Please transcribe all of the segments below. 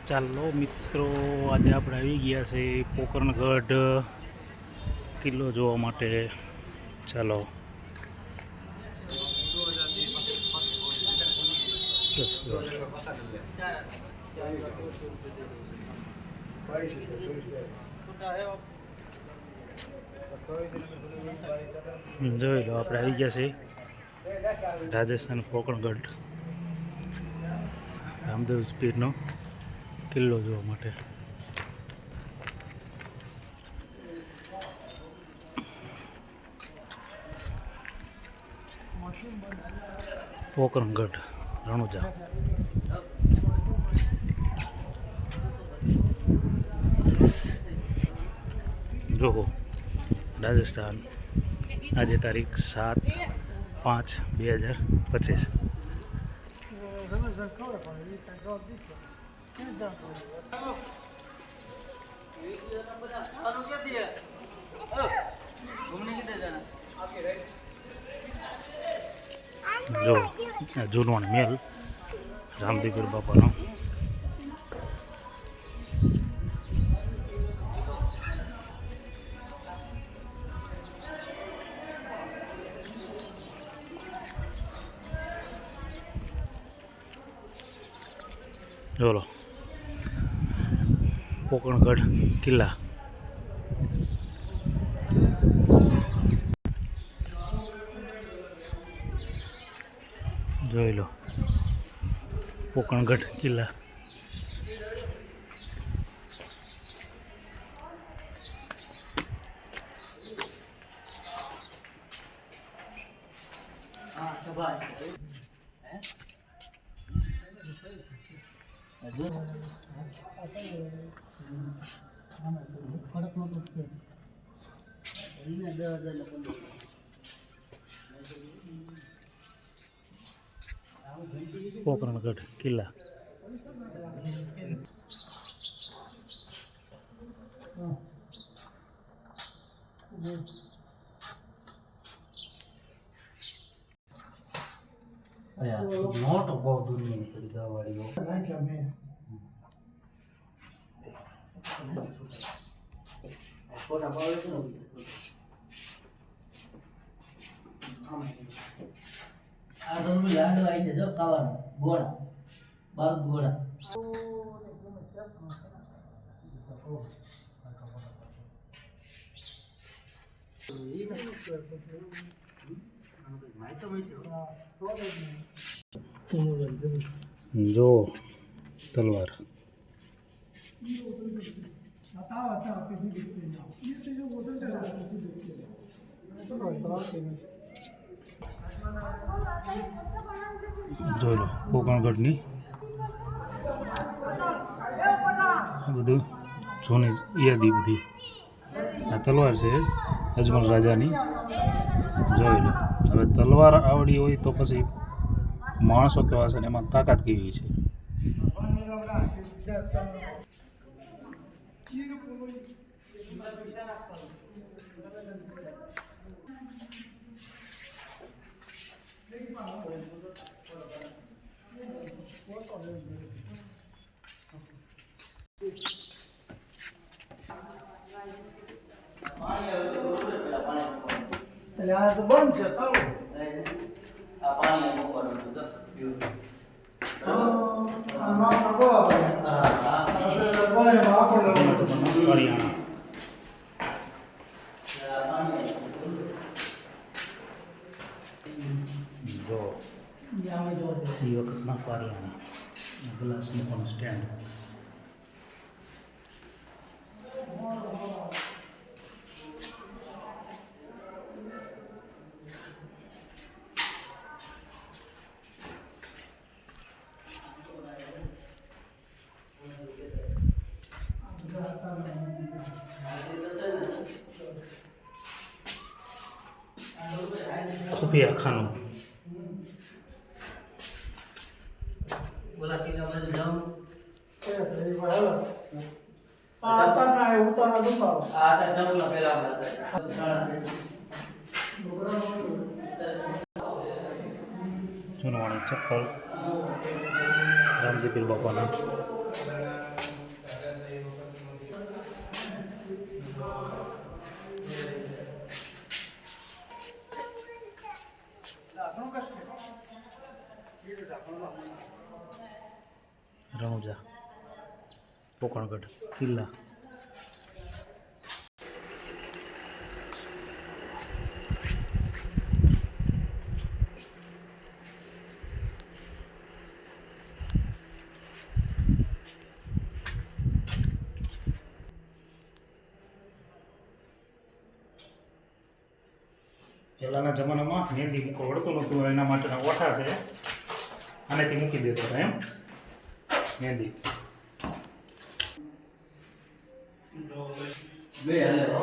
ચાલો મિત્રો, આજે આપણે આવી ગયા છે પોકરણગઢ કિલ્લો જોવા માટે. ચાલો જોઈ લો, આપણે આવી ગયા છે રાજસ્થાન પોકરણગઢ રામદેવ પીરનો કિલ્લો જોવા માટે. પોકરણગઢ રણુજા. જોવો રાજસ્થાન, આજે તારીખ 7/5/2025. જો જૂનો મેલ રામદેવ પીર બાપાનો. બોલો પોકરણગઢ કિલ્લા. જોઈ લો પોકરણગઢ કિલ્લા. પોકરણગઢ કિલ્લા. નોટ બહુ દુનિયા કરી દવાવાળી ફોટા પાડે છે. આ તમને લાડુ આવી છે જો ખાવાનો ગોળા બારૂદ ગોળા. જો તલવાર. જોઈ લો પોકરણગઢની બધું જૂની યાદી બધી. આ તલવાર છે અજમલ રાજાની. જોઈ લો, હવે તલવાર આવડી હોય તો પછી માણસો કેવા છે ને એમાં તાકાત કેવી છે. યાર તો બંધ છે તાવ. આ પાણી મૂકવાનું છે તો આ મામા ગોવા ભાઈ. હા આ બોય માકો લો. હરિયાણા. જો યામે જો છે. એ વખતના હરિયાણા ગ્લાસ મૂકવાનું સ્ટેન્ડ. ખુફિયા ખાનું. બોલા કિલ્લા બાજુ જાઉં. આ તાના ઉતારા દુપારો. આ તો જમલા પહેલા જૂનવાણી ચપ્પલ રામજી પીર બાપાના. રણુજા પોકણગઢ કિલ્લા. પહેલાંના જમાનામાં મહેંદી મૂકો વળતું નહોતું, એના માટેના ઓઠા છે, આનેથી મૂકી દેતો હતા એમ મહેંદી. બે હાલે હો.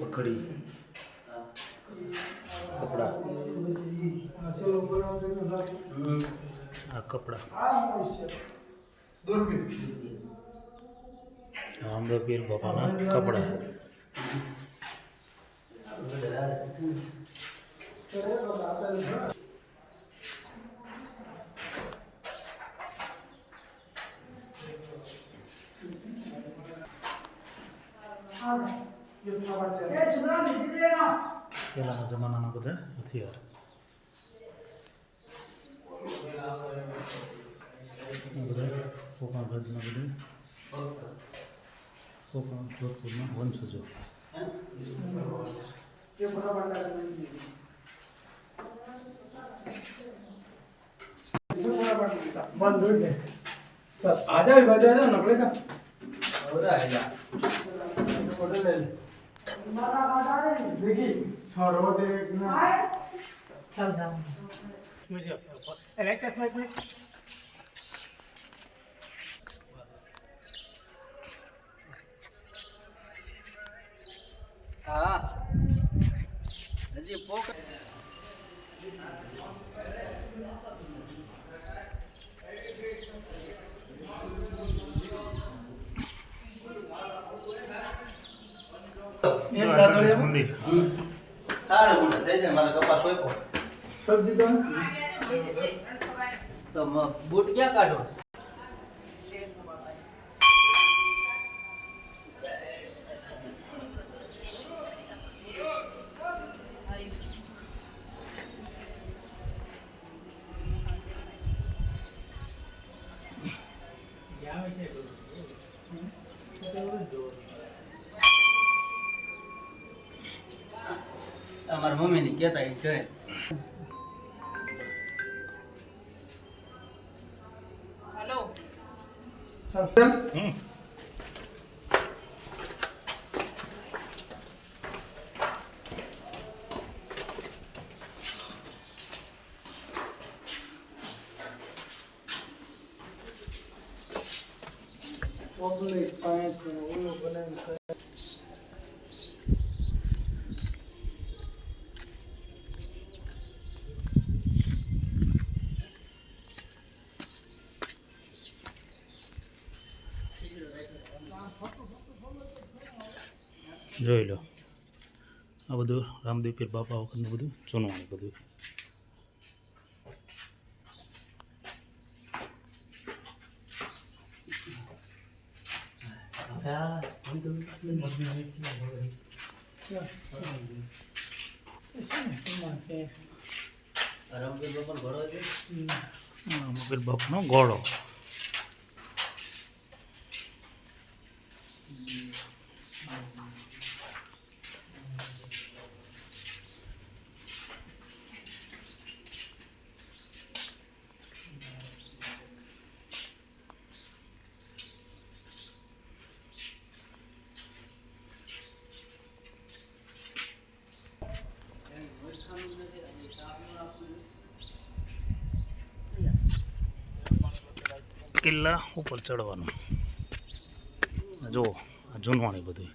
પકડી કપડા, આ કપડા, આંબા પીર બાપાના કપડા. પહેલાંના જમાનાના બધા હથિયાર. બધા પોકણગઢના બધા પોકણ જોધપુરના વંશજો. आजा बजा दो नकले का બધા આયલા. फोटो ले ले देखी छोरो देख ना चल जाओ मुझे इलेक्ट्रिक स्माइल में હા હજી પોક एक दादड़े મંદિર. સારું મોટા થઈ જાય. મારે કપાસ સોંપ્યો सब दी दो તો બૂટ ક્યાં કાઢો? અમારા મમ્મીની કહેતા એ છે. सब હમ. पब्लिक पांच वो बनाए જોઈ લો, આ બધું રામદેવ પીર બાપા વખતનું બધું ચૂનવાનું બધું. રામદેવ બાપાનો ઘોડો છે. પીર બાપાનો ઘોડો. કિલ્લા ઉપર ચડવાનું. જુઓ, આ જૂનવાણી બધું.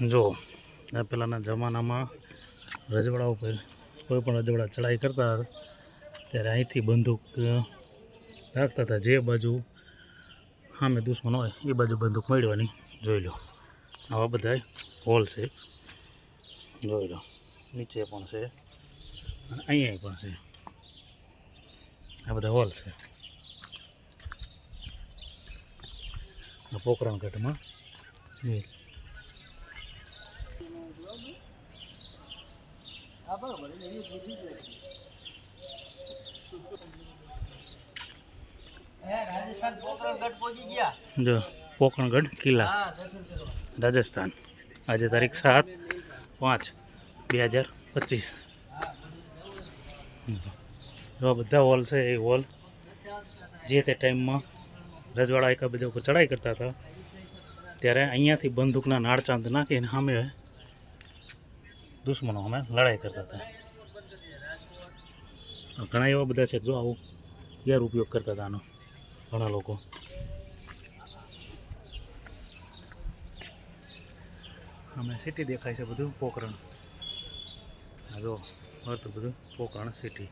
જો આ પહેલાંના જમાનામાં રજવાડા ઉપર કોઈ પણ રજવાડા ચડાઈ કરતા હતા ત્યારે અહીંથી બંદૂક રાખતા હતા. જે બાજુ સામે દુશ્મન હોય એ બાજુ બંદૂક મેળવવાની. જોઈ લો આવા બધા હોલ છે, જોઈ લો નીચે પણ છે અને અહીંયા પણ છે. આ બધા હોલ છે પોકરણગઢમાં. રાજસ્થાન પોકરણગઢ પહોંચી ગયા. જો પોકરણગઢ કિલ્લા રાજસ્થાન. આજે તારીખ 7/5/2025. જો બધા હોલ છે એ હોલ જે તે ટાઈમમાં રજવાડા એકાબીજા ઉપર ચડાઈ કરતા હતા ત્યારે અહીંયાથી બંદૂકના નાળચાંદ નાખીને સામે દુશ્મનો અમે લડાઈ કરતા હતા. ઘણા એવા બધા છે જો આવું ગેર ઉપયોગ કરતા હતા આનો ઘણા લોકો. અમે સિટી દેખાય છે બધું પોકરણ. જો હતું બધું પોકરણ સિટી.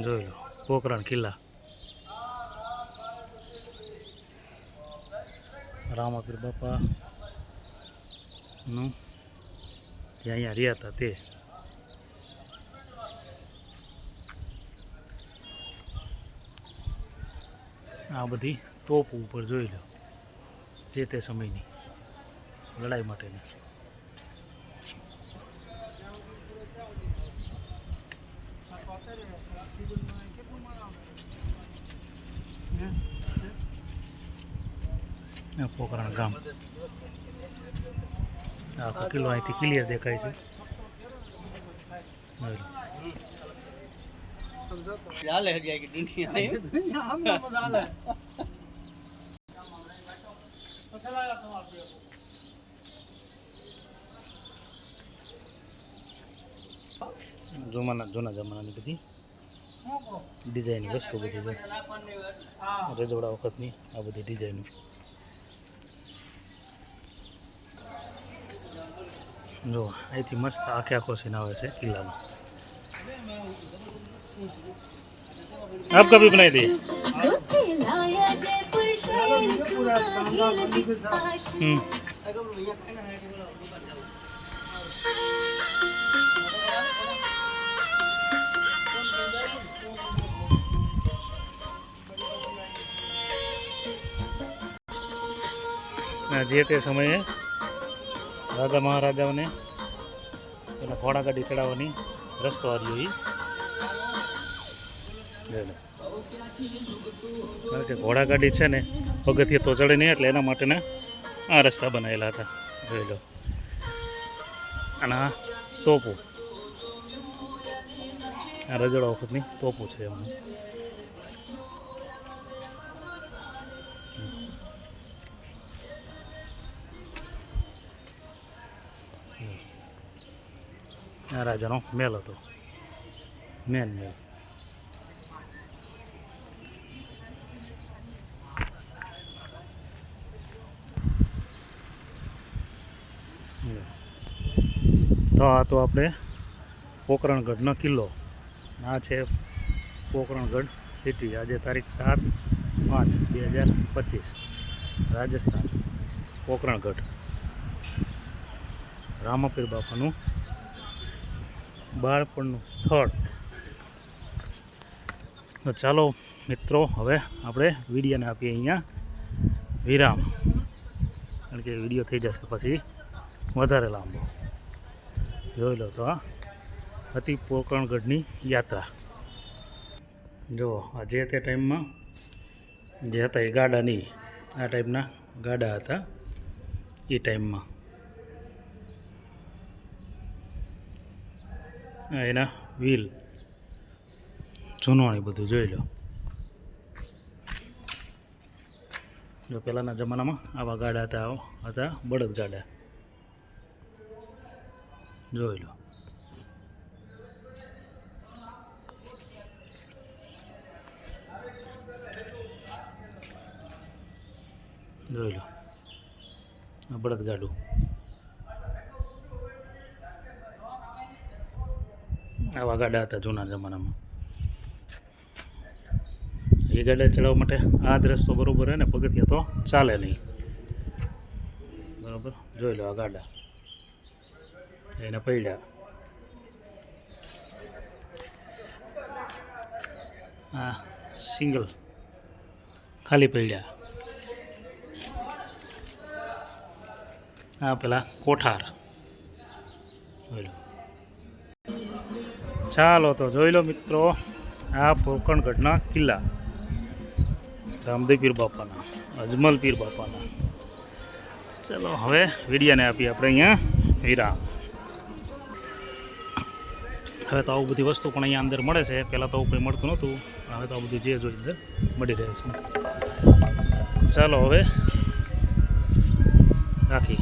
જોઈ લો પોકરણ કિલ્લા. રામાપીર બાપા નું જે અહીંયા રહ્યા હતા તે. આ બધી તોપ ઉપર જોઈ લો જે તે સમયની લડાઈ માટેની. પોકરણ ગામ આખો કિલ્લો અહીંથી ક્લિયર દેખાય છે. ચાલે હજી આખી દુનિયા જૂના જમાનાની બધી ડિઝાઇન વસ્તુ બધી છે. રજવાડા વખતની આ બધી ડિઝાઇન. જો અહીંથી મસ્ત આખે આખો સીન આવે છે કિલ્લાનો. आपका भी बनाई दी. જે તે સમયે રાજા મહારાજાઓને એના ઘોડાગાડી ચડાવવાની રસ્તો આવ્યો એ. કારણ કે ઘોડાગાડી છે ને પગથિયે તો ચડે નહીં એટલે એના માટેના આ રસ્તા બનાવેલા હતા. જોઈ લો. અને આ તોપો આ રજવાડા વખતની તોપો છે એમાં. આ રાજાનો મેલ હતો, મેન મેલ. તો આ તો આપણે પોકરણગઢનો કિલ્લો. આ છે પોકરણગઢ સિટી. આજે તારીખ 7/5/2025. રાજસ્થાન પોકરણગઢ. રામાપીર બાપાનું બાળપણનું સ્થળ. તો ચાલો મિત્રો હવે આપણે વિડીયોને આપીએ અહીંયા વિરામ. કારણ કે વિડીયો થઈ જશે પછી વધારે લાંબો. જોઈ લો તો આ હતી પોકરણગઢની યાત્રા. જો આ જે તે ટાઈમમાં જે હતા એ ગાડા નહીં, આ ટાઈપના ગાડા હતા એ ટાઈમમાં. એના વ્હીલ જૂનવાણી બધું જોઈ લો. જો પહેલાંના જમાનામાં આવા ગાડા હતા બળદ ગાડા. જોઈ લો. જોઈ લો આ બળદ ગાડું. આવા ગાડા હતા જૂના જમાનામાં. એ ગાડા ચલાવવા માટે આ જ રસ્તો બરાબર હે ને, પગથિયા તો ચાલે નહીં. બરાબર જોઈ લો આ ગાડા એને પડ્યા. આ સિંગલ ખાલી પડ્યા. આ પેલા કોઠાર જોઈ લો. ચાલો તો જોઈ લો મિત્રો આ પોકણગઢના કિલ્લા, રામદેવ પીર બાપાના, અજમલ પીર બાપાના. ચલો હવે વિડીયાને આપીએ આપણે અહીંયા વિરામ. હવે તો આવું બધી વસ્તુ પણ અહીંયા અંદર મળે છે. પહેલાં તો આવું કંઈ મળતું નહોતું, હવે તો આ બધું જે જોઈએ અંદર મળી રહે છે. ચાલો હવે રાખી.